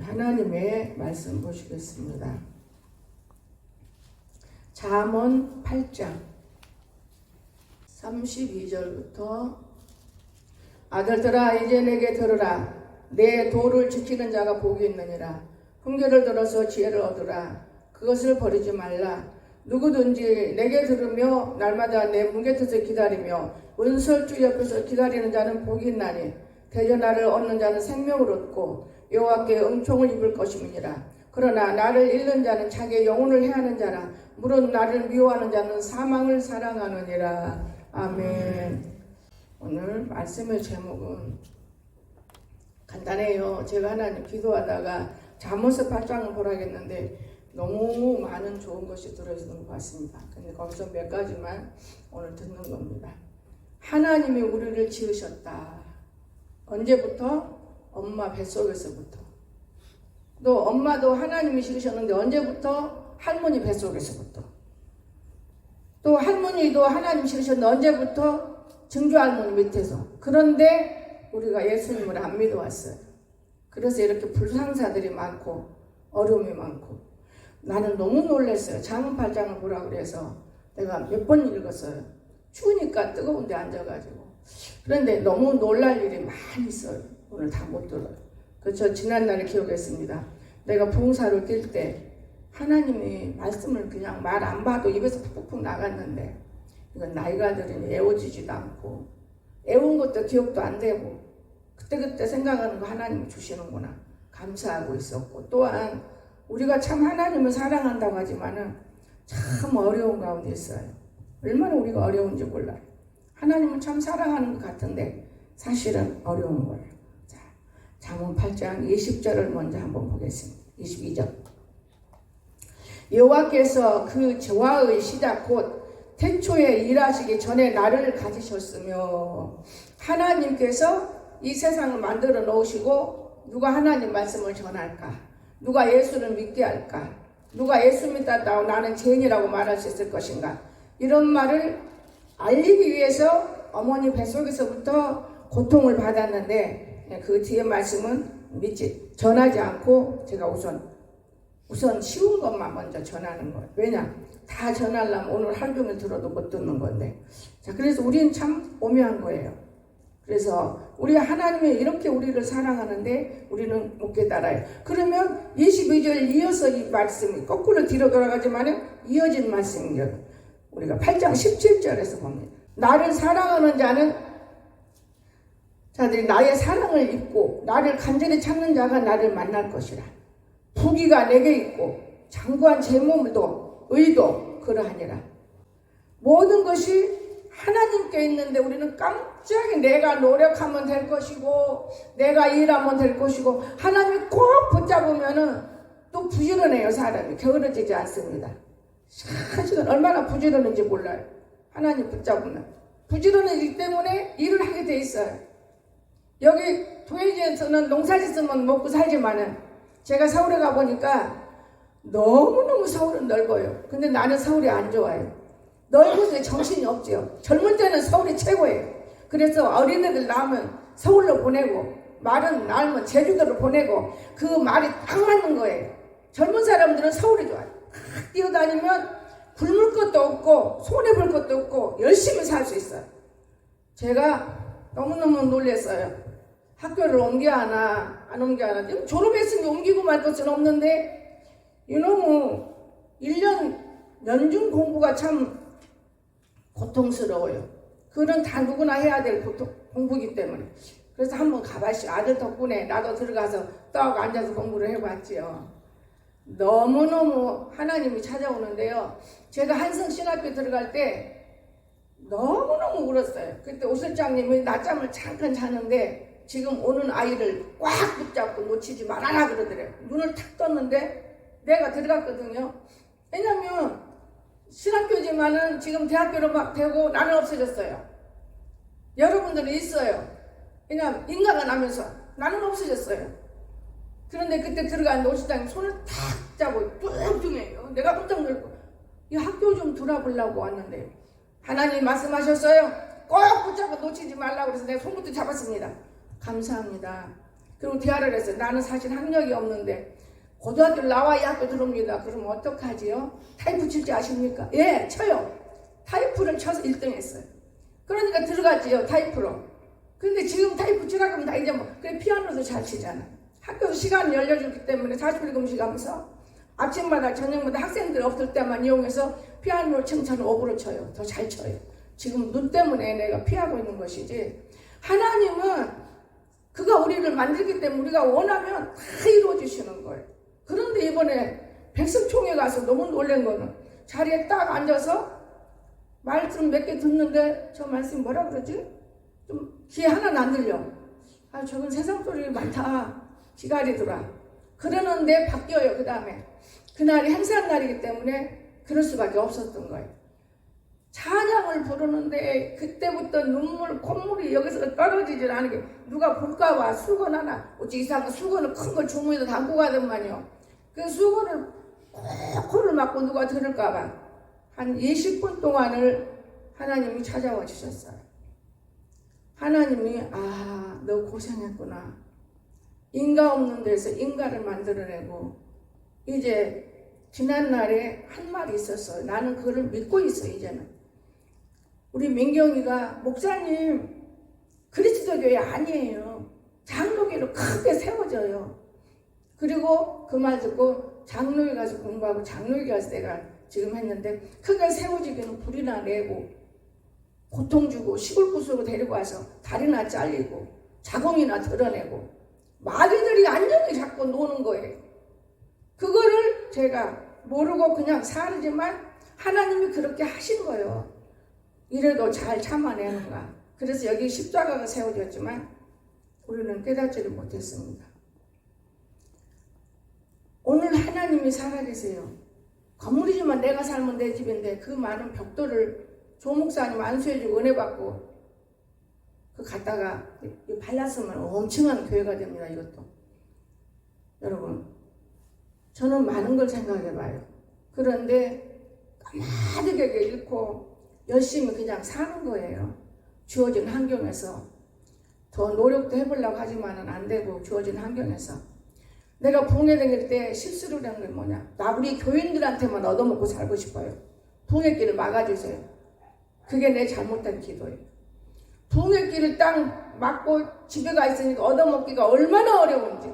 하나님의 말씀 보시겠습니다. 잠언 8장 32절부터 아들들아 이제 내게 들으라. 내 도를 지키는 자가 복이 있느니라. 훈계를 들어서 지혜를 얻으라. 그것을 버리지 말라. 누구든지 내게 들으며 날마다 내 문곁에서 기다리며 은설주 옆에서 기다리는 자는 복이 있나니 대전하를 얻는 자는 생명을 얻고 여호와께 은총을 입을 것임이니라. 그러나 나를 잃는 자는 자기의 영혼을 해하는 자라. 물론 나를 미워하는 자는 사망을 사랑하느니라. 아멘. 오늘 말씀의 제목은 간단해요. 제가 하나님 기도하다가 잠언서 8장을 보라겠는데 너무 많은 좋은 것이 들어있는 것 같습니다. 근데 거기서 몇 가지만 오늘 듣는 겁니다. 하나님이 우리를 지으셨다. 언제부터? 엄마 뱃속에서부터. 또 엄마도 하나님이 지으셨는데 언제부터? 할머니 뱃속에서부터. 또 할머니도 하나님 지으셨는데 언제부터? 증조 할머니 밑에서. 그런데 우리가 예수님을 안 믿어왔어요. 그래서 이렇게 불상사들이 많고 어려움이 많고. 나는 너무 놀랐어요. 잠언 8장을 보라 그래서 내가 몇 번 읽었어요. 추우니까 뜨거운 데 앉아가지고. 그런데 너무 놀랄 일이 많이 있어요. 오늘 다 못 들어요. 그래서 지난날에 기억했습니다. 내가 부흥사를 뛸 때 하나님이 말씀을 그냥 말 안 봐도 입에서 푹푹 나갔는데 이건 나이가 들으니 애워지지도 않고 애운 것도 기억도 안 되고 그때그때 생각하는 거 하나님이 주시는구나 감사하고 있었고, 또한 우리가 참 하나님을 사랑한다고 하지만은 참 어려운 가운데 있어요. 얼마나 우리가 어려운지 몰라요. 하나님은 참 사랑하는 것 같은데 사실은 어려운 거예요. 자, 잠언 8장 20절을 먼저 한번 보겠습니다. 22절. 여호와께서 그 저와의 시작 곧 태초에 일하시기 전에 나를 가지셨으며. 하나님께서 이 세상을 만들어 놓으시고 누가 하나님 말씀을 전할까? 누가 예수를 믿게 할까? 누가 예수 믿다고 나는 죄인이라고 말할 수 있을 것인가? 이런 말을 알리기 위해서 어머니 뱃속에서부터 고통을 받았는데 그 뒤에 말씀은 전하지 않고 제가 우선 쉬운 것만 먼저 전하는 거예요. 왜냐? 다 전하려면 오늘 하루 종일 들어도 못 듣는 건데. 자, 그래서 우리는 참 오묘한 거예요. 그래서 우리 하나님이 이렇게 우리를 사랑하는데 우리는 못 깨달아요. 그러면 22절 이어서 이 말씀이 거꾸로 뒤로 돌아가지만 이어진 말씀이에요. 우리가 8장 17절에서 봅니다. 나를 사랑하는 자들이 나의 사랑을 입고 나를 간절히 찾는 자가 나를 만날 것이라. 부귀가 내게 있고 장구한 제 몸도 의도 그러하니라. 모든 것이 하나님께 있는데 우리는 깜짝이 내가 노력하면 될 것이고 내가 일하면 될 것이고 하나님이 꼭 붙잡으면은 또 부지런해요. 사람이 게으러지지 않습니다. 사실은 얼마나 부지런한지 몰라요. 하나님 붙잡으면 부지런하기 때문에 일을 하게 돼 있어요. 여기 도예지에서는 농사짓으면 먹고 살지만은 제가 서울에 가보니까 너무너무 서울은 넓어요. 근데 나는 서울이 안 좋아요. 넓어서 정신이 없죠. 젊을 때는 서울이 최고예요. 그래서 어린애들 낳으면 서울로 보내고 말은 낳으면 제주도로 보내고 그 말이 딱 맞는 거예요. 젊은 사람들은 서울이 좋아요. 막 뛰어다니면 굶을 것도 없고 손해볼 것도 없고 열심히 살 수 있어요. 제가 너무너무 놀랐어요. 학교를 옮겨 하나 안 옮겨 하나. 졸업했으니 옮기고 말 것은 없는데 이놈의 1년 연중 공부가 참 고통스러워요. 그건 다 누구나 해야 될 공부이기 때문에. 그래서 한번 가봤어요. 아들 덕분에 나도 들어가서 떡 앉아서 공부를 해봤지요. 너무너무 하나님이 찾아오는데요. 제가 한성신학교 들어갈 때 너무너무 울었어요. 그때 오실장님이 낮잠을 잠깐 자는데 지금 오는 아이를 꽉 붙잡고 놓치지 말아라 그러더래요. 눈을 탁 떴는데 내가 들어갔거든요. 왜냐면 신학교지만은 지금 대학교로 막 되고 나는 없어졌어요. 여러분들은 있어요. 그냥 인가가 나면서 나는 없어졌어요. 그런데 그때 들어간 오실장님 손을 탁 잡고 뚱뚱해요. 내가 깜짝 놀고 이 학교 좀 돌아보려고 왔는데 하나님 말씀하셨어요. 꼭 붙잡고 놓치지 말라고 그래서 내가 손부터 잡았습니다. 감사합니다. 그리고 대화를 했어요. 나는 사실 학력이 없는데 고등학교를 나와야 학교 들어옵니다. 그럼 어떡하지요? 타이프 칠 줄 아십니까? 예, 쳐요. 타이프를 쳐서 1등 했어요. 그러니까 들어갔지요, 타이프로. 근데 지금 타이프 치라고 하면 다 이제 뭐, 그래, 피아노도 잘 치잖아. 학교도 시간이 열려주기 때문에 40일 금식 하면서 아침마다 저녁마다 학생들 없을 때만 이용해서 피아노를 칭찬을 업으로 쳐요. 더 잘 쳐요. 지금 눈 때문에 내가 피하고 있는 것이지. 하나님은 그가 우리를 만들기 때문에 우리가 원하면 다 이루어주시는 거예요. 그런데 이번에 백석총회 가서 너무 놀란 거는 자리에 딱 앉아서 말씀 몇 개 듣는데 저 말씀이 뭐라 그러지? 좀 귀에 하나는 안 들려. 아, 저건 세상 소리 많다. 기다리더라. 그러는데 바뀌어요. 그 다음에 그날이 행사한 날이기 때문에 그럴 수밖에 없었던 거예요. 찬양을 부르는데 그때부터 눈물, 콧물이 여기서 떨어지질 않은 게 누가 볼까봐 수건 하나, 어찌 이상한 수건을 큰 걸 주머니에 담고 가더만요. 그 수건을 꼭 코를 막고 누가 들을까봐 한 20분 동안을 하나님이 찾아와 주셨어요. 하나님이 아, 너 고생했구나. 인가 없는 데서 인가를 만들어내고 이제 지난날에 한 말이 있었어요. 나는 그걸 믿고 있어 이제는. 우리 민경이가 목사님 그리스도교회 아니에요. 장로교로 크게 세워져요. 그리고 그 말 듣고 장로에 가서 공부하고 장로에 가서 내가 지금 했는데 크게 세워지기는 불이나 내고 고통 주고 시골 구석으로 데리고 와서 다리나 잘리고 자궁이나 드러내고 마귀들이 안정히 잡고 노는 거예요. 그거를 제가 모르고 그냥 살지만 하나님이 그렇게 하신 거예요. 이래도 잘 참아내는가. 그래서 여기 십자가가 세워졌지만 우리는 깨닫지를 못했습니다. 오늘 하나님이 살아계세요. 건물이지만 내가 살면 내 집인데 그 많은 벽돌을 조목사님 안수해주고 은혜 받고 그 갔다가 발랐으면 엄청난 교회가 됩니다. 이것도. 여러분 저는 많은 걸 생각해봐요. 그런데 까마득하게 잃고 열심히 그냥 사는 거예요. 주어진 환경에서. 더 노력도 해보려고 하지만은 안 되고 주어진 환경에서. 내가 붕괴 다닐 때 실수를 한 게 뭐냐. 나 우리 교인들한테만 얻어먹고 살고 싶어요. 붕괴길을 막아주세요. 그게 내 잘못된 기도예요. 붕괴길을 딱 막고 집에 가 있으니까 얻어먹기가 얼마나 어려운지.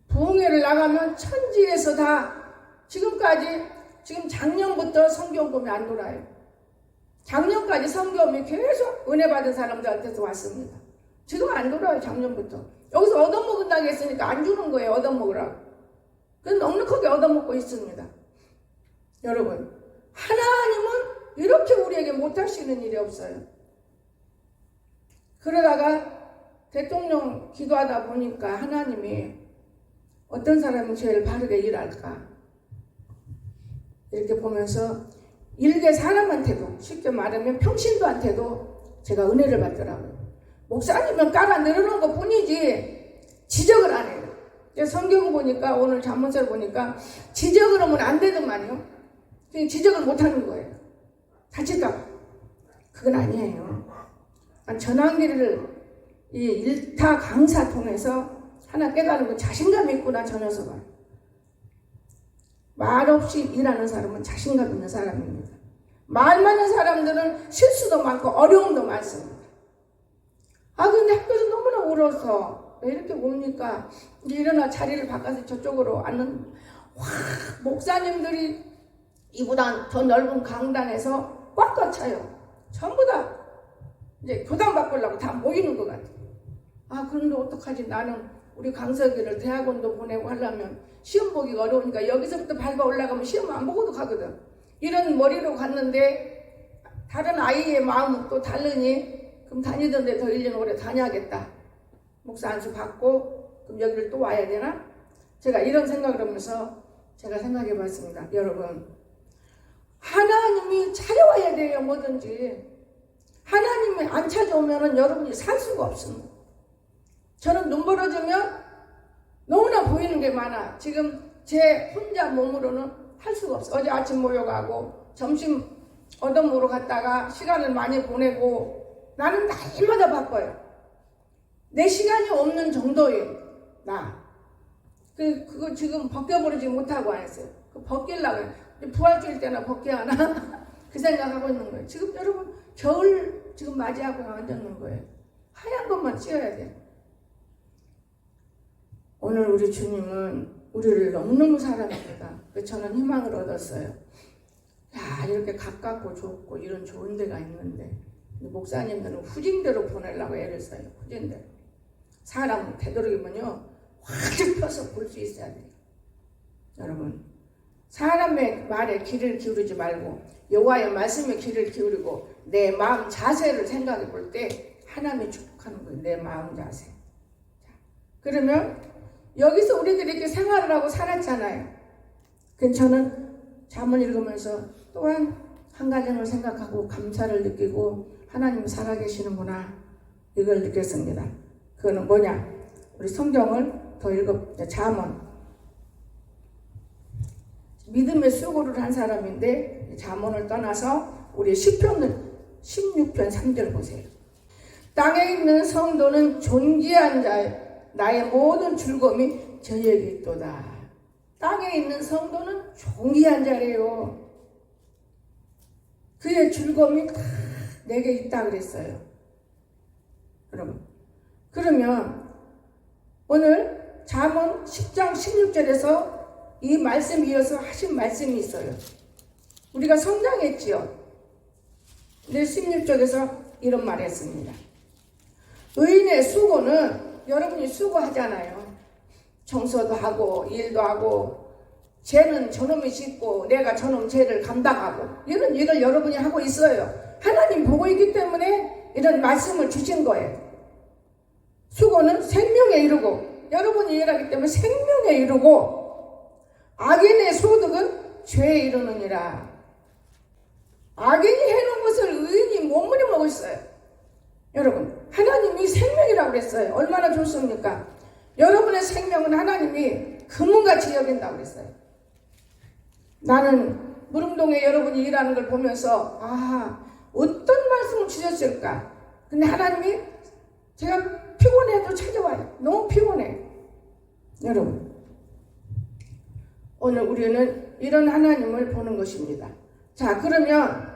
부흥회를 나가면 천지에서 다 지금 작년부터 성경금이 안 돌아요. 작년까지 성경금이 계속 은혜 받은 사람들한테서 왔습니다. 지금 안 돌아요. 작년부터. 여기서 얻어먹은다고 했으니까 안 주는 거예요. 얻어먹으라고. 그건 넉넉하게 얻어먹고 있습니다. 여러분 하나님은 이렇게 우리에게 못하시는 일이 없어요. 그러다가 대통령 기도하다 보니까 하나님이 어떤 사람이 제일 바르게 일할까 이렇게 보면서 일개 사람한테도 쉽게 말하면 평신도한테도 제가 은혜를 받더라고요. 목사님은 깔아 내려놓은 것 뿐이지 지적을 안 해요. 성경 보니까 오늘 잠언서를 보니까 지적을 하면 안 되더만요. 지적을 못 하는 거예요. 다칠까 봐. 그건 아니에요. 전환기를 이 일타 강사 통해서 하나 깨달은 건 자신감 있구나. 저 녀석은 말 없이 일하는 사람은 자신감 있는 사람입니다. 말 많은 사람들은 실수도 많고 어려움도 많습니다. 근데 학교에서 너무나 울어서 왜 이렇게 옵니까? 이제 일어나 자리를 바꿔서 저쪽으로 앉는 목사님들이 이보다 더 넓은 강단에서 꽉꽉 차요. 전부 다 이제 교단 바꾸려고 다 모이는 것 같아요. 그런데 어떡하지? 나는 우리 강석이를 대학원도 보내고 하려면 시험 보기가 어려우니까 여기서부터 밟아 올라가면 시험 안 보고도 가거든. 이런 머리로 갔는데 다른 아이의 마음은 또 다르니 그럼 다니던 데 더 1년 오래 다녀야겠다. 목사 안수 받고 그럼 여기를 또 와야 되나? 제가 이런 생각을 하면서 제가 생각해 봤습니다. 여러분 하나님이 찾아와야 돼요. 뭐든지. 하나님이 안 찾아오면 여러분이 살 수가 없습니다. 저는 눈 벌어지면 너무나 보이는 게 많아. 지금 제 혼자 몸으로는 할 수가 없어. 어제 아침 모여가고 점심 얻어먹으러 갔다가 시간을 많이 보내고 나는 날마다 바빠요. 내 시간이 없는 정도예요. 그거 지금 벗겨버리지 못하고 안 했어요. 벗기려고 부활주일 때나 벗겨야 하나? 그 생각하고 있는 거예요. 지금 여러분 겨울 지금 맞이하고 앉았는 거예요. 하얀 것만 찌어야 돼요. 오늘 우리 주님은 우리를 너무너무 사랑합니다. 저는 희망을 얻었어요. 야, 이렇게 가깝고 좋고 이런 좋은 데가 있는데 목사님들은 후진대로 보내려고 애를 써요. 후진대로. 사람 되도록이면요 확 펴서 볼 수 있어야 돼요. 여러분 사람의 말에 귀를 기울이지 말고 여호와의 말씀에 귀를 기울이고 내 마음 자세를 생각해 볼 때 하나님이 축복하는 거예요. 내 마음 자세. 자, 그러면 여기서 우리들이 이렇게 생활을 하고 살았잖아요. 그래서 저는 잠을 읽으면서 또한 한 가정을 생각하고 감사를 느끼고 하나님이 살아계시는구나 이걸 느꼈습니다. 그거는 뭐냐? 우리 성경을 더 잠언 믿음의 수고를 한 사람인데 잠언을 떠나서 우리 시편 16편 3절 보세요. 땅에 있는 성도는 존귀한 자의 나의 모든 즐거움이 저에게 있도다. 땅에 있는 성도는 존귀한 자래요. 그의 즐거움이 다 내게 있다 그랬어요. 여러분 그러면 오늘 잠언 10장 16절에서 이 말씀 이어서 하신 말씀이 있어요. 우리가 성장했지요. 근데 16절에서 이런 말 했습니다. 의인의 수고는 여러분이 수고하잖아요. 청소도 하고 일도 하고 죄는 저놈이 짓고 내가 저놈 죄를 감당하고 이런 일을 여러분이 하고 있어요. 하나님 보고 있기 때문에 이런 말씀을 주신 거예요. 수고는 생명에 이르고 여러분이 일하기 때문에 생명에 이르고 악인의 소득은 죄에 이르느니라. 악인이 해놓은 것을 의인이 몸무리 먹고 있어요. 여러분 하나님이 생명이라고 그랬어요. 얼마나 좋습니까? 여러분의 생명은 하나님이 금은같이 여긴다고 그랬어요. 나는 무릉동에 여러분이 일하는 걸 보면서 어떤 말씀을 주셨을까? 근데 하나님이 제가 피곤해도 찾아와요. 너무 피곤해. 여러분 오늘 우리는 이런 하나님을 보는 것입니다. 자 그러면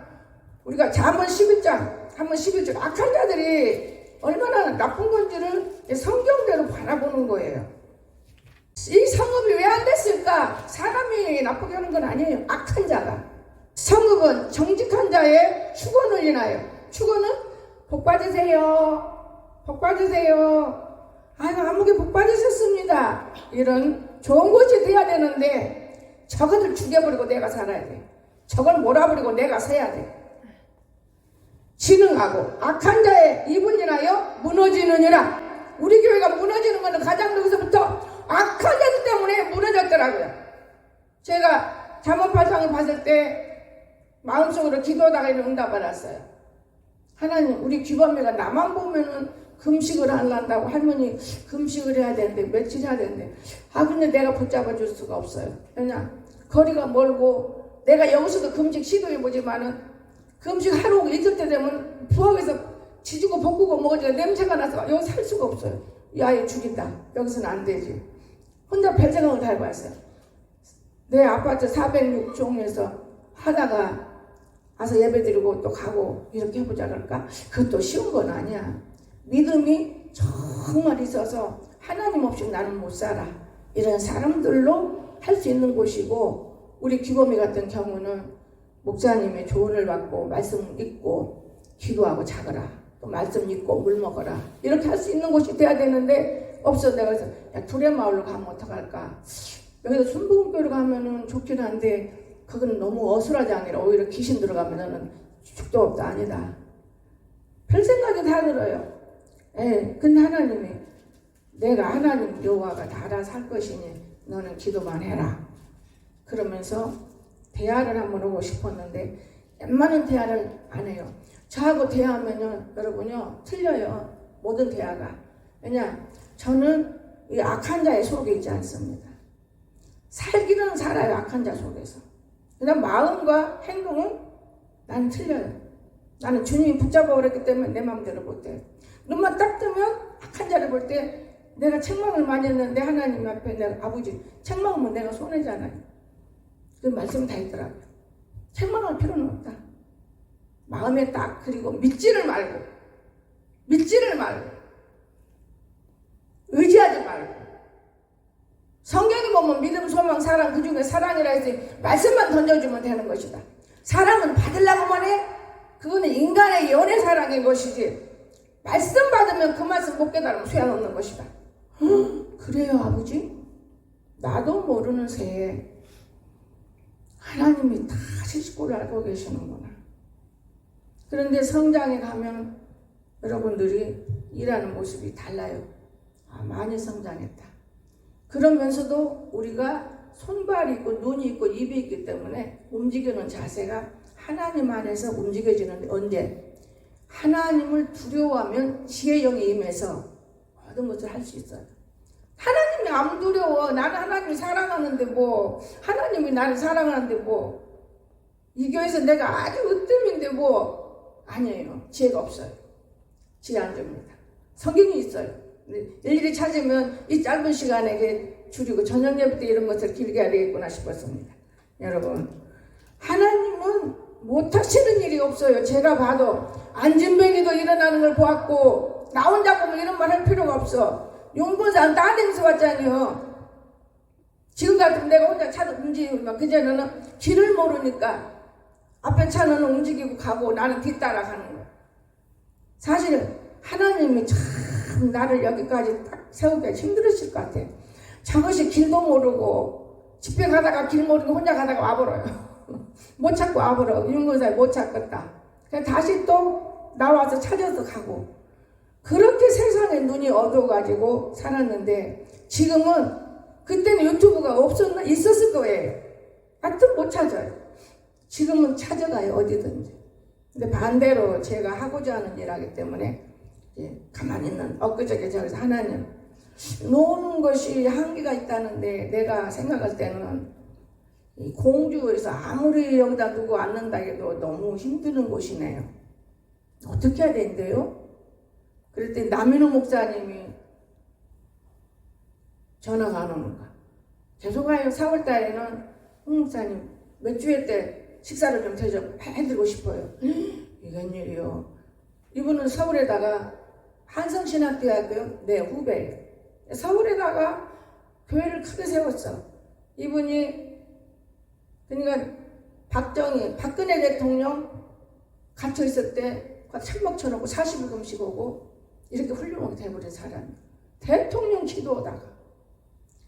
우리가 잠언 11절 악한 자들이 얼마나 나쁜 건지를 성경대로 바라보는 거예요. 이 성읍이 왜 안 됐을까? 사람이 나쁘게 하는 건 아니에요. 악한 자가. 성읍은 정직한 자의 축원을 인하여. 축원은 복 받으세요. 복 받으세요. 아이고 아무개 복 받으셨습니다. 이런 좋은 것이 돼야 되는데 저것을 죽여버리고 내가 살아야 돼. 저걸 몰아버리고 내가 서야 돼. 진흥하고 악한 자의 입을 인하여 무너지느니라. 우리 교회가 무너지는 것은 가장 여기서부터 악한 자들 때문에 무너졌더라고요. 제가 잠언 8장을 봤을 때 마음속으로 기도하다가 이런 응답 받았어요. 하나님 우리 귀범이가 나만 보면은 금식을 하려고 할머니 금식을 해야 되는데 며칠 해야 되는데 근데 내가 붙잡아 줄 수가 없어요. 왜냐 거리가 멀고 내가 여기서도 금식 시도해보지만은 금식 하루 이틀 때 되면 부엌에서 지지고 볶고 먹어지고 냄새가 나서 여기 살 수가 없어요. 이 아이 죽인다. 여기서는 안 되지. 혼자 별생각을 다 해봤어요. 내 아파트 406종에서 하다가 와서 예배드리고 또 가고 이렇게 해보자 그럴까? 그것도 쉬운 건 아니야. 믿음이 정말 있어서 하나님 없이 나는 못 살아. 이런 사람들로 할 수 있는 곳이고 우리 귀범이 같은 경우는 목사님의 조언을 받고 말씀 읽고 기도하고 자거라. 또 말씀 읽고 물 먹어라. 이렇게 할 수 있는 곳이 돼야 되는데 없어. 내가 그래서 두레마을로 가면 어떡할까? 여기서 순복음교회로 가면은 좋긴 한데 그건 너무 어수라지 아니라 오히려 귀신 들어가면은 죽도 없다. 아니다. 별 생각이 다 들어요. 근데 하나님이 내가 하나님 여호와가 다 알아 살 것이니 너는 기도만 해라. 그러면서 대화를 한번 하고 싶었는데 웬만한 대화를 안 해요. 저하고 대화하면요 여러분요 틀려요. 모든 대화가. 왜냐 저는 이 악한 자의 속에 있지 않습니다. 살기는 살아요. 악한 자 속에서. 그냥 마음과 행동은 나는 틀려요. 나는 주님이 붙잡아 그랬기 때문에 내 마음대로 못해요. 눈만 딱 뜨면 악한 자를 볼 때 내가 책망을 많이 했는데 하나님 앞에 내가 아버지 책망하면 내가 손해잖아요. 그 말씀 다 있더라고요. 책망할 필요는 없다. 마음에 딱 그리고 믿지를 말고 의지하지 말고 성경에 보면 믿음, 소망, 사랑 그 중에 사랑이라 해서 말씀만 던져주면 되는 것이다. 사랑은 받으려고만 해? 그거는 인간의 연애 사랑인 것이지 말씀 받으면 그 말씀 못 깨달으면 소용없는 것이다. 그래요 아버지? 나도 모르는 새에 하나님이 다 실수를 알고 계시는구나. 그런데 성장에 가면 여러분들이 일하는 모습이 달라요. 많이 성장했다. 그러면서도 우리가 손발이 있고 눈이 있고 입이 있기 때문에 움직이는 자세가 하나님 안에서 움직여지는데 언제? 하나님을 두려워하면 지혜의 영이 임해서 모든 것을 할 수 있어요. 하나님이 안 두려워. 나는 하나님이 사랑하는데 뭐 하나님이 나를 사랑하는데 뭐 이 교회에서 내가 아주 으뜸인데 뭐 아니에요. 지혜가 없어요. 지혜 안 줍니다. 성경이 있어요. 일일이 찾으면 이 짧은 시간에 줄이고 저녁 예배 때 이런 것을 길게 해야 되겠구나 싶었습니다. 여러분 하나님은 못하시는 일이 없어요. 제가 봐도 안진뱅이도 일어나는 걸 보았고 나 혼자 보면 이런 말 할 필요가 없어. 용보산 따님서 왔잖아요. 지금 같으면 내가 혼자 차도 움직이고 그전에는 길을 모르니까 앞에 차는 움직이고 가고 나는 뒤따라 가는 거야. 사실은 하나님이 참 나를 여기까지 딱 세우기가 힘들으실 것 같아. 저것이 길도 모르고 집에 가다가 길 모르고 혼자 가다가 와버려요. 못 찾고 와버려. 윤건사에 못 찾겠다. 그냥 다시 또 나와서 찾아서 가고 그렇게 세상에 눈이 어두워가지고 살았는데 지금은 그때는 유튜브가 있었을 거예요. 하여튼 못 찾아요. 지금은 찾아가요 어디든지. 근데 반대로 제가 하고자 하는 일 하기 때문에 가만히 있는 엊그저께 저기서 하나님 노는 것이 한계가 있다는데 내가 생각할 때는 이 공주에서 아무리 여기다 두고 앉는다 해도 너무 힘드는 곳이네요. 어떻게 해야 되는데요? 그랬더니 남인호 목사님이 전화가 안 오는 거야. 죄송해요. 4월달에는 목사님 몇 주일 때 식사를 좀 해드리고 싶어요. 이건 일이요. 이분은 서울에다가 한성신학대학교 내 후배예요. 서울에다가 교회를 크게 세웠어. 이분이 그러니까 박근혜 대통령 갇혀 있을 때 천막 쳐놓고 40일 금식 오고 이렇게 훌륭하게 돼버린 사람이 대통령 기도하다가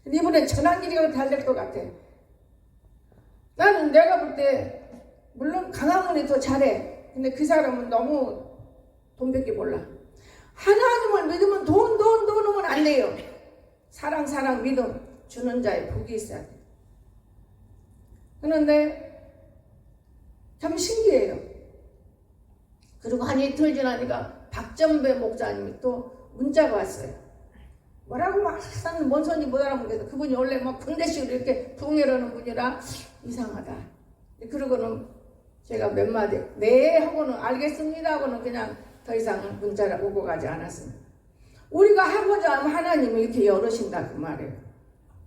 근데 이번엔 전환길이가 잘 될 것 같아. 나는 내가 볼 때 물론 강화문이 더 잘해. 근데 그 사람은 너무 돈밖에 몰라. 하나님을 믿으면 돈은 안 돼요. 사랑 믿음 주는 자의 복이 있어야 돼. 그런데 참 신기해요. 그리고 한 이틀 지나니까 박전배 목사님이 또 문자가 왔어요. 뭐라고 막 하는 뭔 소리인지 못 알아보겠어. 그분이 원래 막 군대식으로 이렇게 부흥회라는 분이라 이상하다. 그러고는 제가 몇 마디 네 하고는 알겠습니다 하고는 그냥 더 이상 문자가 오고 가지 않았습니다. 우리가 하고자 하면 하나님이 이렇게 열으신다 그 말이에요.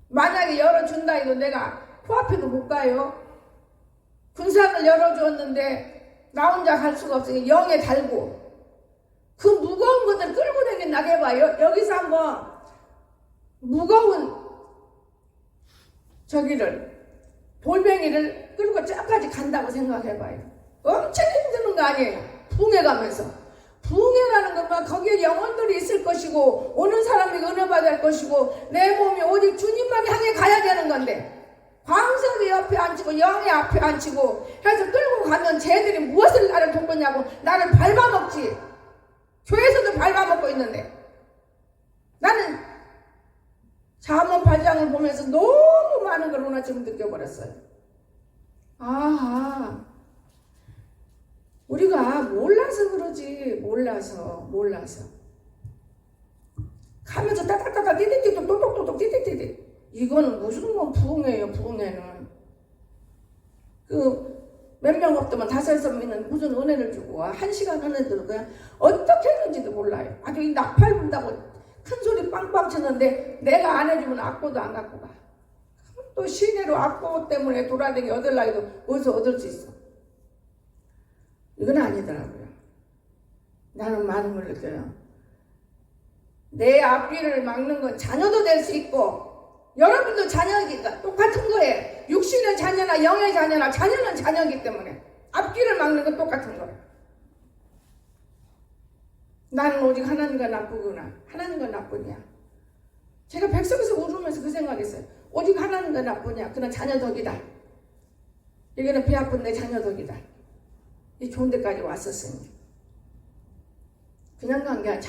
만약에 열어준다 해도 내가 코앞에도 못 가요. 군상을 열어주었는데 나 혼자 갈 수가 없으니 영에 달고 그 무거운 것들 끌고 다닌다 해봐요. 여기서 한번 무거운 돌멩이를 끌고 저까지 간다고 생각해봐요. 엄청 힘드는 거 아니에요. 부흥회 가면서. 부흥회라는 것만 거기에 영혼들이 있을 것이고 오는 사람이 은혜 받을 것이고 내 몸이 오직 주님만 향해 가야 되는 건데 광석이 옆에 앉히고 영의 앞에 앉히고 해서 끌고 가면 쟤들이 무엇을 나를 돕느냐고 나를 밟아먹지. 교회에서도 밟아먹고 있는데 나는 잠언 8장을 보면서 너무 많은 걸 오늘 지금 느껴버렸어요. 아하, 우리가 몰라서 그러지. 몰라서 가면서 따따따따 띠띠띠 똑똑똑똑 띠띠띠띠 이거는 무슨 건 부흥회예요. 부흥회는 그 몇 명 없더만 5-6명은 무슨 은혜를 주고 와. 1시간 은혜 들고 그냥 어떻게 했는지도 몰라요. 아주 이 낙팔 분다고 큰 소리 빵빵 치는데 내가 안 해주면 악보도 안 갖고 가. 또 시내로 악보 때문에 돌아다니기 얻으려고 어디서 얻을 수 있어. 이건 아니더라고요. 나는 많은 걸 느껴요. 내 앞길을 막는 건 자녀도 될 수 있고 여러분도 자녀니까 똑같은 거예요. 육신의 자녀나 영의 자녀나 자녀는 자녀이기 때문에 앞길을 막는 건 똑같은 거예요. 나는 오직 하나님과 나쁘구나. 하나님과 나쁘냐. 제가 백석에서 울으면서 그 생각했어요. 오직 하나님과 나쁘냐. 그는 자녀 덕이다. 여기는 배 아픈 내 자녀 덕이다. 이 좋은 데까지 왔었으니. 그냥 간 게 아니라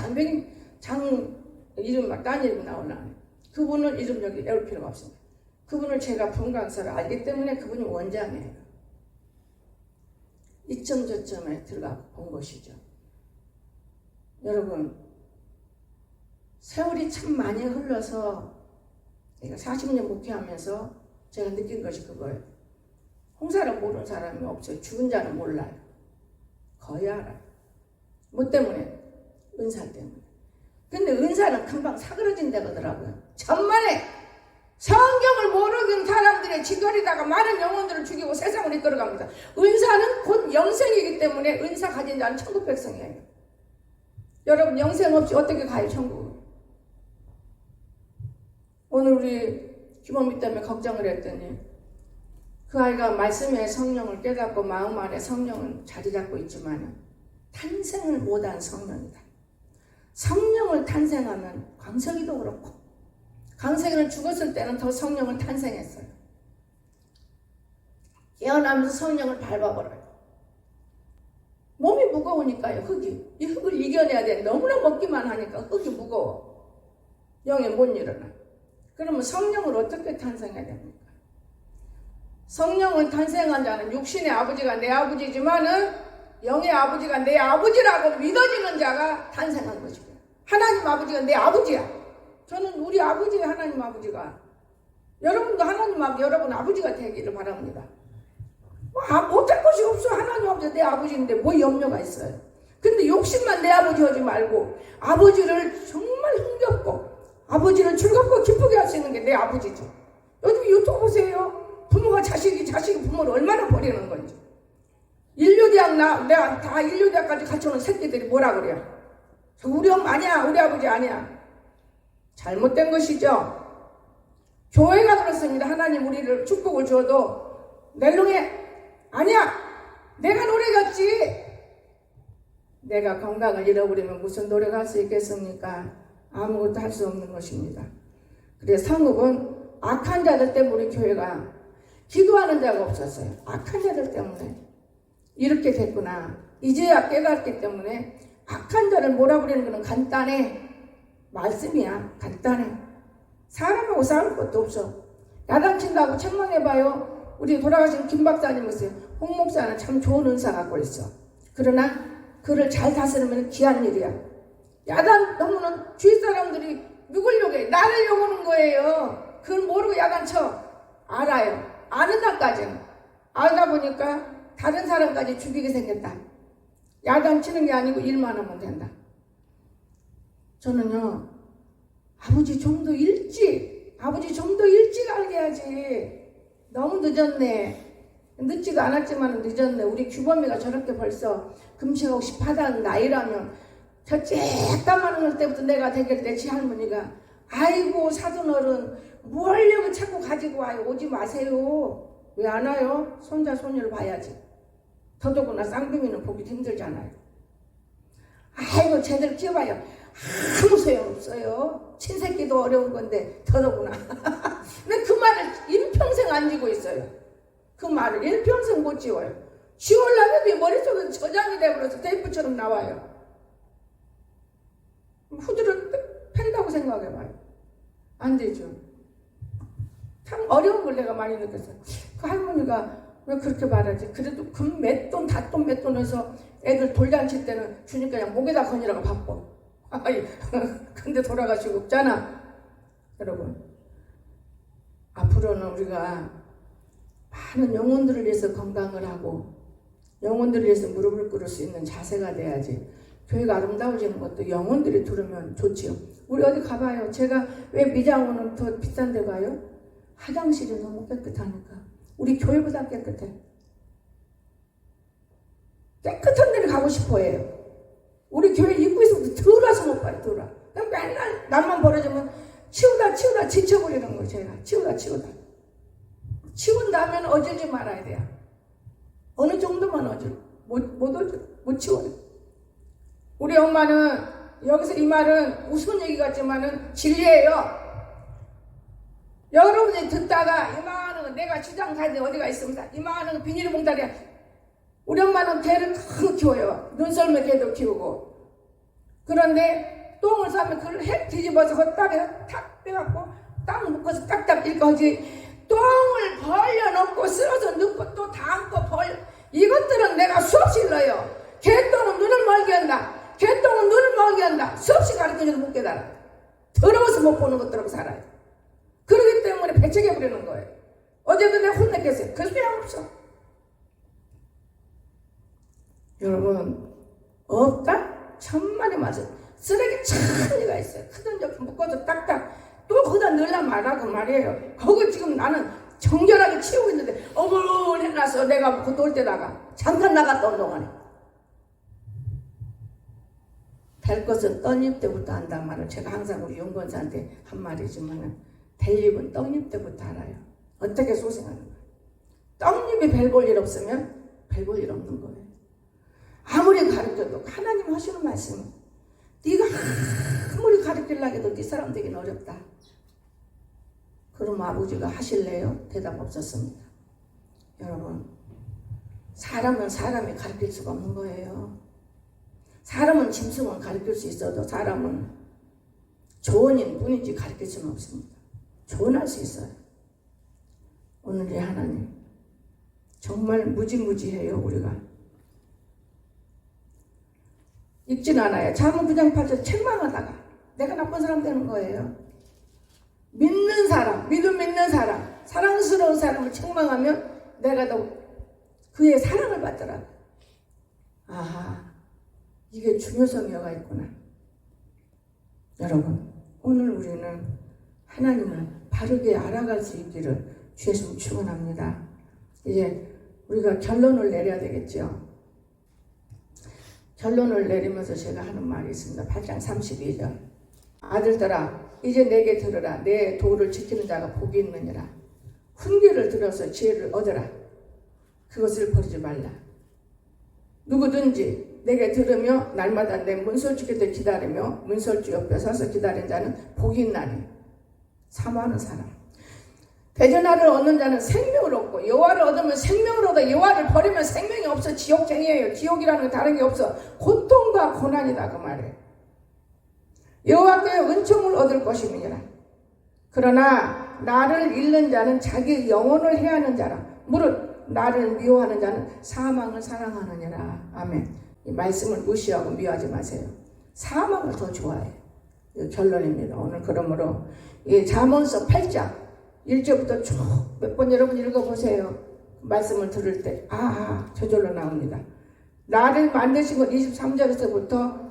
장 이름 막 딴 이름 나오나. 그분을 이름 여기 외울 필요가 없습니다. 그분을 제가 분강사를 알기 때문에 그분이 원장이에요. 이점 저점에 들어가 본 것이죠. 여러분, 세월이 참 많이 흘러서 제가 40년 목회하면서 제가 느낀 것이 그거예요. 홍사를 모르는 사람이 없어요. 죽은 자는 몰라요. 거의 알아요. 뭐 때문에? 은사 때문에. 근데 은사는 금방 사그러진다 그러더라고요. 천만에 성경을 모르는 사람들의 짓거리다가 많은 영혼들을 죽이고 세상을 이끌어갑니다. 은사는 곧 영생이기 때문에 은사 가진 자는 천국 백성이에요. 여러분 영생 없이 어떻게 가요 천국? 오늘 우리 규범이 때문에 걱정을 했더니 그 아이가 말씀에 성령을 깨닫고 마음 안에 성령은 자리 잡고 있지만 탄생을 못한 성령이다. 성령을 탄생하면 광석이도 그렇고 광석이는 죽었을 때는 더 성령을 탄생했어요. 깨어나면서 성령을 밟아버려요. 몸이 무거우니까요. 흙이. 이 흙을 이겨내야 돼. 너무나 먹기만 하니까 흙이 무거워. 영에 못 일어나. 그러면 성령을 어떻게 탄생해야 됩니까? 성령을 탄생한 자는 육신의 아버지가 내 아버지지만은 영의 아버지가 내 아버지라고 믿어지는 자가 탄생한 것이고 하나님 아버지가 내 아버지야. 저는 우리 아버지의 하나님 아버지가 여러분도 하나님 아버지 여러분 아버지가 되기를 바랍니다. 못할 것이 없어. 하나님 아버지가 내 아버지인데 뭐 염려가 있어요. 근데 욕심만 내 아버지 하지 말고 아버지를 정말 흥겹고 아버지를 즐겁고 기쁘게 할 수 있는 게 내 아버지죠. 요즘 유튜브 보세요. 부모가 자식이 부모를 얼마나 버리는 건지. 인류대학 내가 다 인류대학까지 같이 오는 새끼들이 뭐라 그래요? 우리 엄마 아니야. 우리 아버지 아니야. 잘못된 것이죠. 교회가 그렇습니다. 하나님 우리를 축복을 줘도 낼롱해. 아니야. 내가 노력했지. 내가 건강을 잃어버리면 무슨 노력할 수 있겠습니까? 아무것도 할 수 없는 것입니다. 그래서 성읍은 악한 자들 때문에 우리 교회가 기도하는 자가 없었어요. 악한 자들 때문에 이렇게 됐구나. 이제야 깨닫기 때문에 악한 자를 몰아버리는 것은 간단해. 말씀이야. 간단해. 사람하고 싸울 것도 없어. 야단친다고 책망해봐요. 우리 돌아가신 김 박사님 있어요. 홍 목사는 참 좋은 은사 갖고 있어. 그러나 그를 잘 다스리면 귀한 일이야. 야단 너무는 주위 사람들이 누굴 욕해? 나를 욕하는 거예요. 그걸 모르고 야단 쳐. 알아요. 아는 날까지는. 알다 보니까 다른 사람까지 죽이게 생겼다. 야단 치는 게 아니고 일만 하면 된다. 저는요. 아버지 좀 더 일찍 알게 해야지. 너무 늦었네. 늦지도 않았지만 늦었네. 우리 규범이가 저렇게 벌써 금식하고 싶하다는 나이라면 저 쬐까마는 때부터 내가 되길 내 시할머니가 아이고 사돈어른 뭐 하려고 자꾸 가지고 와요. 오지 마세요. 왜 안 와요? 손자 손녀를 봐야지. 더더구나 쌍둥이는 보기 힘들잖아요. 아이고 쟤들 키워봐요. 아무 소용없어요. 친새끼도 어려운 건데 더더구나. 근데 그 말을 일평생 안 지고 있어요. 그 말을 일평생 못 지워요. 지우려면 네 머릿속에 저장이 돼버려서 테이프처럼 나와요. 후드를 팬다고 생각해봐요. 안 되죠. 참 어려운 걸 내가 많이 느꼈어요. 그 할머니가 왜 그렇게 말하지? 그래도 금 몇 돈, 닷돈 몇 돈 해서 애들 돌잔치 때는 주니까 그냥 목에다 거니라고 바빠. 아이, 근데 돌아가시고 없잖아. 여러분, 앞으로는 우리가 많은 영혼들을 위해서 건강을 하고 영혼들을 위해서 무릎을 꿇을 수 있는 자세가 돼야지. 교회가 아름다워지는 것도 영혼들이 들으면 좋지요. 우리 어디 가봐요. 제가 왜 미장원은 더 비싼 데 가요? 화장실이 너무 깨끗하니까. 우리 교회보다 깨끗해. 깨끗한 데를 가고 싶어 해요. 우리 교회 입구에서부터 들어와서 못 봐요. 들어와. 그냥 맨날 남만 벌어지면 치우다 지쳐버리는 거예요. 제가 치우다 치운 다음에 어질지 말아야 돼요. 어느 정도만 어질. 못 치워요. 우리 엄마는 여기서 이 말은 우스운 얘기 같지만은 진리예요. 여러분이 듣다가 이만한 내가 주장 사는데 어디가 있으면 이만한 비닐봉다리야. 우리 엄마는 개를 큰 키워요. 눈썰매 개도 키우고. 그런데 똥을 싸면 그걸 핵 뒤집어서 헛다리에 탁 빼갖고 딱 묶어서 딱딱 일거지. 똥을 벌려놓고 쓸어서 넣고 또 담고 이것들은 내가 수없이 일러요. 개똥은 눈을 멀게 한다. 개똥은 눈을 멀게 한다. 수없이 가르쳐줘도 못 깨달아. 더러워서 못 보는 것들하고 살아요. 그러기 때문에 배척해버리는 거예요. 어제도 내가 혼냈겠어요. 그 소리 없어. 여러분, 없다? 천만의 말씀. 쓰레기 천리가 있어요. 크든 적든 묶어서 딱딱 또 거기다 넣으려 말라고 말이에요. 거기 지금 나는 정결하게 치우고 있는데 어머 해놔서 내가 그 놀 때다가 잠깐 나갔다 온 동안에 될 것은 떡잎 때부터 한단 말을 제가 항상 우리 용건사한테 한 말이지만 될 입은 떡잎 때부터 알아요. 어떻게 소생하는 거예요. 떡잎이 별 볼 일 없으면 별 볼 일 없는 거예요. 아무리 가르쳐도 하나님 하시는 말씀은 네가 아무리 가르치려고 해도 네 사람 되기는 어렵다. 그럼 아버지가 하실래요? 대답 없었습니다. 여러분, 사람은 사람이 가르칠 수가 없는 거예요. 사람은 짐승은 가르칠 수 있어도 사람은 조언인 뿐이지 가르칠 수는 없습니다. 조언할 수 있어요. 오늘의 하나님 정말 무지무지해요. 우리가 읽진 않아요. 잠언 9장 8절 책망하다가 내가 나쁜 사람 되는 거예요. 믿는 사람, 믿음 있는 사람, 사랑스러운 사람을 책망하면 내가 더 그의 사랑을 받더라. 아하, 이게 중요성이가 있구나. 여러분, 오늘 우리는 하나님을 바르게 알아갈 수 있기를 주의 축원합니다. 이제 우리가 결론을 내려야 되겠죠. 결론을 내리면서 제가 하는 말이 있습니다. 8장 32절. 아들들아, 이제 내게 들으라. 내 도를 지키는 자가 복이 있느니라. 훈계를 들어서 지혜를 얻으라. 그것을 버리지 말라. 누구든지 내게 들으며 날마다 내 문설주기를 기다리며 문설주 옆에 서서 기다린 자는 복이 있나니. 사모하는 사람. 대전하를 얻는 자는 생명을 얻고 여호와를 얻으면 생명을 얻어 여호와를 버리면 생명이 없어. 지옥쟁이에요. 지옥이라는 게 다른 게 없어. 고통과 고난이다 그 말이에요. 여호와께 은총을 얻을 것임이니라. 그러나 나를 잃는 자는 자기 영혼을 해하는 자라. 무릇 나를 미워하는 자는 사망을 사랑하느니라. 아멘. 이 말씀을 무시하고 미워하지 마세요. 사망을 더 좋아해요. 이 결론입니다. 오늘 그러므로 이 잠언서 8장 1절부터 쭉 몇 번 여러분 읽어보세요. 말씀을 들을 때 저절로 나옵니다. 나를 만드신 건 23절에서부터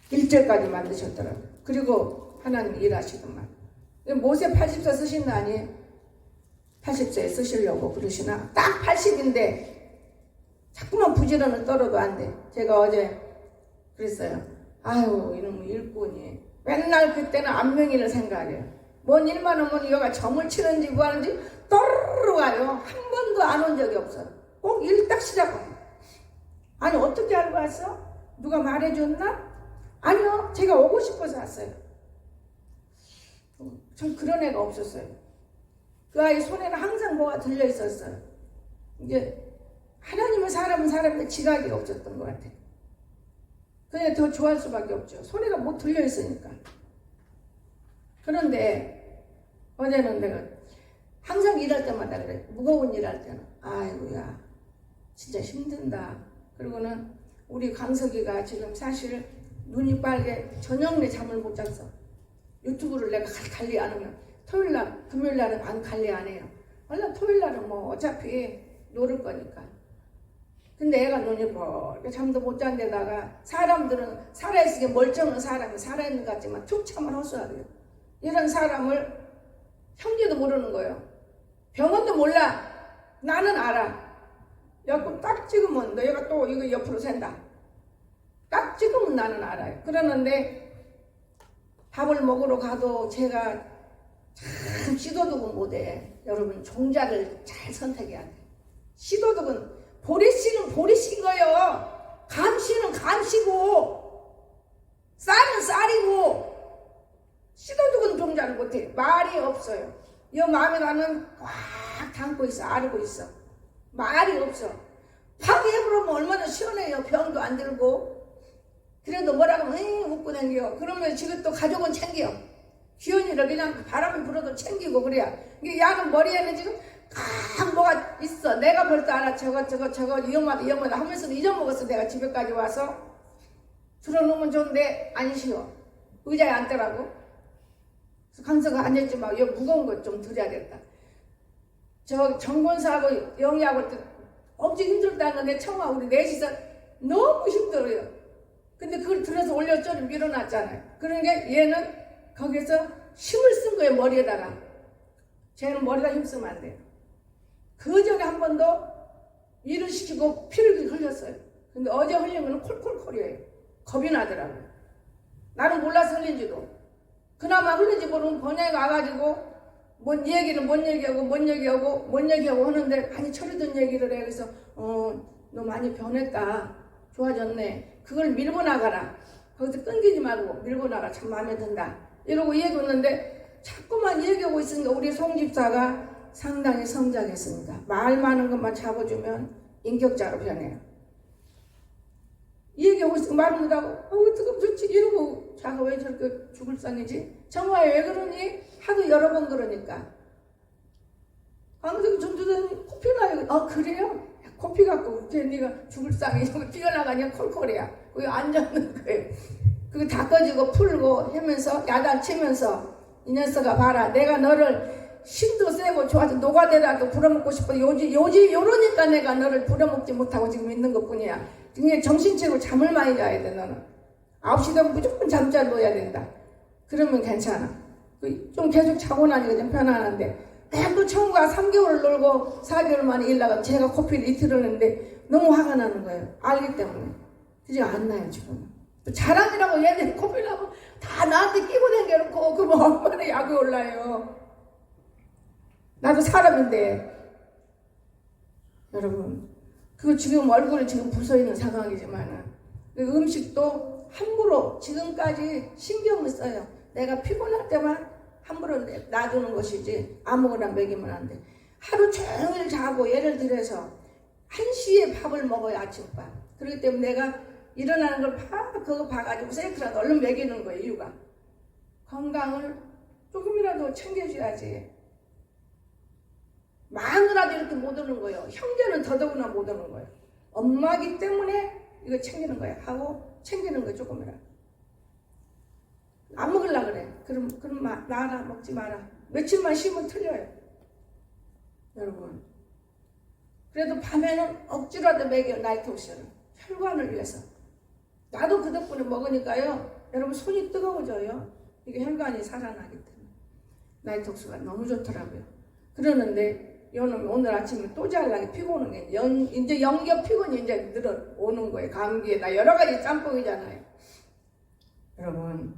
31절까지 만드셨더라고요. 그리고 하나님 일하시더만. 모세 80세 쓰신 거 아니에요? 80세에 쓰시려고 그러시나? 딱 80인데 자꾸만 부지런을 떨어도 안 돼. 제가 어제 그랬어요. 아유 이놈의 일꾼이 맨날 그때는 안명인을 생각해요. 뭔 일만 오면 여가 점을 치는지 뭐 하는지 떠르르 와요. 한 번도 안 온 적이 없어요. 꼭 일 딱 시작합니다. 아니 어떻게 알고 왔어? 누가 말해줬나? 아니요. 제가 오고 싶어서 왔어요. 전 그런 애가 없었어요. 그 아이 손에는 항상 뭐가 들려있었어요. 이제 하나님은 사람인데 지각이 없었던 것 같아요. 그냥 더 좋아할 수밖에 없죠. 손에가 뭐 들려있으니까. 그런데 어제는 내가 항상 일할 때마다 그래. 무거운 일할 때는 아이고야 진짜 힘든다. 그리고는 우리 강석이가 지금 사실 눈이 빨개 저녁 내 잠을 못 잤어. 유튜브를 내가 관리 안 하면 토요일날 금요일날은 안 관리 안 해요. 원래 토요일날은 뭐 어차피 놀을 거니까. 근데 애가 눈이 벌게 잠도 못 잔 데다가 사람들은 살아있으니 멀쩡한 사람이 살아있는 것 같지만 툭 참을 허수아비요. 이런 사람을 형제도 모르는 거예요. 병원도 몰라. 나는 알아. 여기 딱 찍으면 너희가 또 이거 옆으로 샌다. 딱 찍으면 나는 알아요. 그러는데 밥을 먹으러 가도 제가 참 시도덕은 못해. 여러분 종자를 잘 선택해야 돼. 시도덕은 보리씨는 보리씨인 거예요. 감씨는 감씨고 쌀은 쌀이고 시도덕은 종자를 못해. 말이 없어요. 이 마음에 나는 꽉 담고 있어. 아르고 있어. 말이 없어. 파괴해버리면 얼마나 시원해요. 병도 안 들고. 그래도 뭐라고 하면 웃고 다녀요. 그러면 지금 또 가족은 챙겨. 기운이를 그냥 바람이 불어도 챙기고 그래야. 이게 야는 머리에는 지금 각 뭐가 있어. 내가 벌써 알아. 저거 위험하다 하면서도 잊어먹었어. 내가 집에까지 와서 들어놓으면 좋은데 안 쉬어. 의자에 앉더라고. 그래서 강서가 앉았지 마. 이 무거운 것 좀 드려야겠다. 저 정권사하고 영희하고 엄청 힘들다는데 청아 우리 넷이서 너무 힘들어요. 근데 그걸 들어서 올려줘를 밀어놨잖아요. 그러니까 얘는 거기서 힘을 쓴 거예요. 머리에다가. 쟤는 머리다 힘쓰면 안 돼요. 그 전에 한 번 더 일을 시키고 피를 흘렸어요. 근데 어제 흘린 거는 콜콜콜이에요. 겁이 나더라고요. 나는 몰라서 흘린지도. 그나마 흘린지 모르면 번역이 와가지고 뭔 얘기하고 하는데 많이 처리된 얘기를 해. 그래서 너 많이 변했다. 좋아졌네. 그걸 밀고 나가라. 거기서 끊기지 말고 밀고 나가. 참 마음에 든다. 이러고 얘기했는데 자꾸만 얘기하고 있으니까 우리 송 집사가 상당히 성장했습니다. 말 많은 것만 잡아주면 인격자로 변해요. 얘기하고 있으니까 말을 못하고 어떻게 좋지 이러고 자가 왜 저렇게 죽을 상이지? 정말 왜 그러니? 하도 여러 번 그러니까. 강석이 전주사님 코피 나요. 그래요? 코피 갖고 네가 죽을 상이지. 피가 나가냐 콜콜이야. 거기 앉아있는 거예요. 그거 다 꺼지고 풀고 하면서 야단치면서 이 녀석아 봐라. 내가 너를 힘도 세고 좋아서 노가대라도 부려먹고 싶어. 요러니까 내가 너를 부려먹지 못하고 지금 있는 것 뿐이야. 그게 정신차리고 잠을 많이 자야 돼. 너는 9시 되면 무조건 잠잘 놓아야 된다. 그러면 괜찮아. 좀 계속 자고 나니까 좀 편안한데 또 처음과 3개월을 놀고 4개월 만에 일 나가면 제가 코피를 이틀을 했는데 너무 화가 나는 거예요. 알기 때문에. 그지 안 나요 지금. 자랑이라고 얘네들 코피 나고 다 나한테 끼고 다녀놓고 그러면 얼마나 약이 올라요. 나도 사람인데. 여러분 그거 지금 얼굴에 지금 부서있는 상황이지만 음식도 함부로 지금까지 신경을 써요. 내가 피곤할 때만 함부로 놔두는 것이지 아무거나 먹이면 안 돼. 하루 종일 자고 예를 들어서 1시에 밥을 먹어요. 아침밥. 그렇기 때문에 내가 일어나는 걸 그거 봐가지고 세크라도 얼른 먹이는 거예요. 이유가 건강을 조금이라도 챙겨줘야지. 마누라도 이렇게 못 오는 거예요. 형제는 더더구나 못 오는 거예요. 엄마기 때문에 이거 챙기는 거예요. 하고 챙기는 거예요. 조금이라도. 안 먹으려고 그래. 그럼 나라 먹지 마라. 며칠만 쉬면 틀려요. 여러분. 그래도 밤에는 억지로라도 먹여요. 나이톡스를. 혈관을 위해서. 나도 그 덕분에 먹으니까요. 여러분 손이 뜨거워져요. 이게 혈관이 살아나기 때문에. 나이톡스가 너무 좋더라고요. 그러는데 요놈이 오늘 아침에 또 잘나게 피곤한 게 이제 영역 피곤이 이제 늘어오는 거예요. 감기에 나 여러 가지 짬뽕이잖아요. 여러분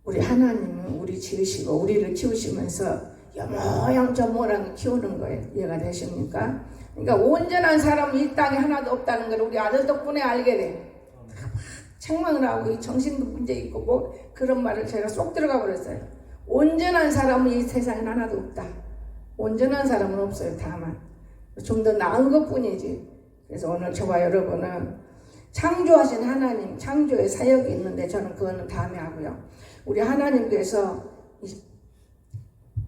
우리 하나님은 우리 지으시고 우리를 키우시면서 여모양저모랑 키우는 거예요. 이해가 되십니까? 그러니까 온전한 사람은 이 땅에 하나도 없다는 걸 우리 아들 덕분에 알게 돼. 책망을 하고 이 정신도 문제 있고 뭐 그런 말을 제가 쏙 들어가 버렸어요. 온전한 사람은 이 세상에 하나도 없다. 온전한 사람은 없어요. 다만 좀 더 나은 것뿐이지. 그래서 오늘 저와 여러분은 창조하신 하나님, 창조의 사역이 있는데 저는 그거는 다음에 하고요. 우리 하나님께서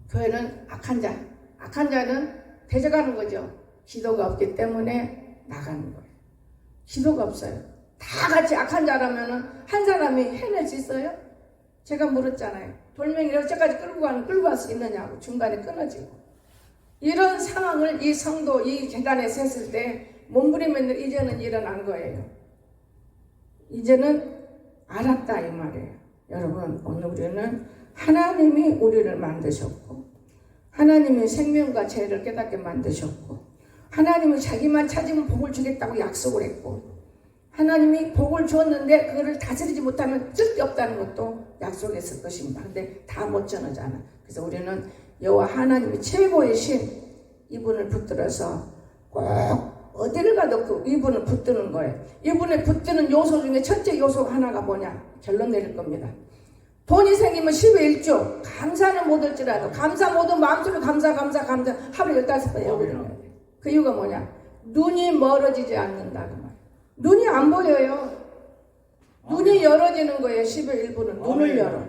교회는 악한 자는 데려가는 거죠. 기도가 없기 때문에 나가는 거예요. 기도가 없어요. 다 같이 악한 자라면은 한 사람이 해낼 수 있어요? 제가 물었잖아요. 돌멩이를 저까지 끌고 갈 수 있느냐고. 중간에 끊어지고. 이런 상황을 이 성도 이 계단에 섰을 때 몸부림했는데 이제는 일어난 거예요. 이제는 알았다 이 말이에요. 여러분, 오늘 우리는 하나님이 우리를 만드셨고 하나님이 생명과 죄를 깨닫게 만드셨고 하나님이 자기만 찾으면 복을 주겠다고 약속을 했고 하나님이 복을 주었는데 그거를 다스리지 못하면 쓸데없다는 것도 약속했을 것입니다. 근데 다 못 전하잖아. 그래서 우리는 여호와 하나님이 최고의 신 이분을 붙들어서 꼭 어디를 가도 그 이분을 붙드는 거예요. 이분을 붙드는 요소 중에 첫째 요소가 하나가 뭐냐? 결론 내릴 겁니다. 돈이 생기면 10의 1조 감사는 못할지라도 감사 못하면 마음속으로 감사 하루에 15번 외우거든요. 그 이유가 뭐냐? 눈이 멀어지지 않는다 그 말. 눈이 안 보여요. 눈이 열어지는 거예요. 10의 1부는 눈을 열어.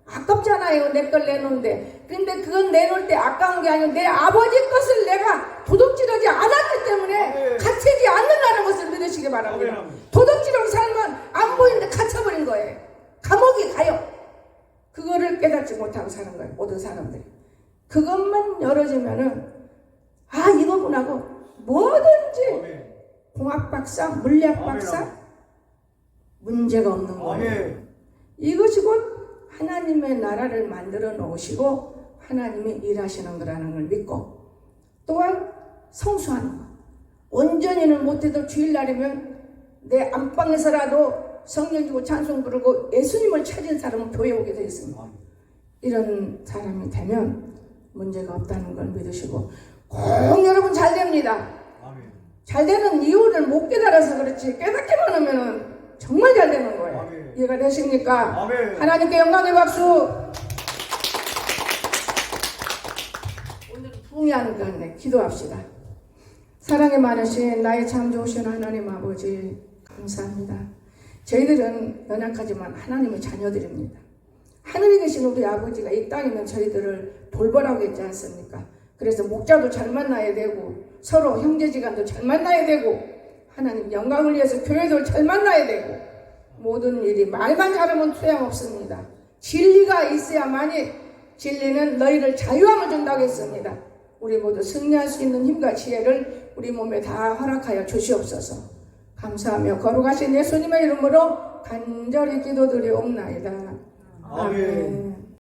아깝잖아요. 내 걸 내놓는데. 근데 그건 내놓을 때 아까운 게 아니고 내 아버지 것을 내가 도둑질하지 않았기 때문에 갇히지 않는다는 것을 믿으시기 바랍니다. 도둑질하고 살면 안 보이는데 갇혀버린 거예요. 감옥이 가요. 그거를 깨닫지 못하고 사는 거예요. 모든 사람들이. 그것만 열어지면은 아 이거구나 하고 뭐든지 공학 박사, 물리학 박사 문제가 없는 거예요. 이것이 곧 하나님의 나라를 만들어 놓으시고 하나님이 일하시는 거라는 걸 믿고 또한 성수하는 것. 온전히는 못해도 주일날이면 내 안방에서라도 성령 주고 찬송 부르고 예수님을 찾은 사람은 교회 오게 되어 있습니다. 이런 사람이 되면 문제가 없다는 걸 믿으시고 꼭 여러분 잘 됩니다. 잘 되는 이유를 못 깨달아서 그렇지 깨닫기만 하면 정말 잘 되는 거예요. 아멘. 이해가 되십니까? 아멘. 하나님께 영광의 박수. 오늘 풍요한 건데 기도합시다. 사랑이 많으신 나의 참 좋으신 하나님 아버지 감사합니다. 저희들은 연약하지만 하나님의 자녀들입니다. 하늘에 계신 우리 아버지가 이 땅이면 저희들을 돌보라고 했지 않습니까? 그래서 목자도 잘 만나야 되고 서로 형제지간도 잘 만나야 되고 하나님 영광을 위해서 교회도 잘 만나야 되고 모든 일이 말만 잘하면 소용없습니다. 진리가 있어야만이 진리는 너희를 자유함을 준다고 했습니다. 우리 모두 승리할 수 있는 힘과 지혜를 우리 몸에 다 허락하여 주시옵소서. 감사하며 거룩하신 예수님의 이름으로 간절히 기도드리옵나이다. 아멘.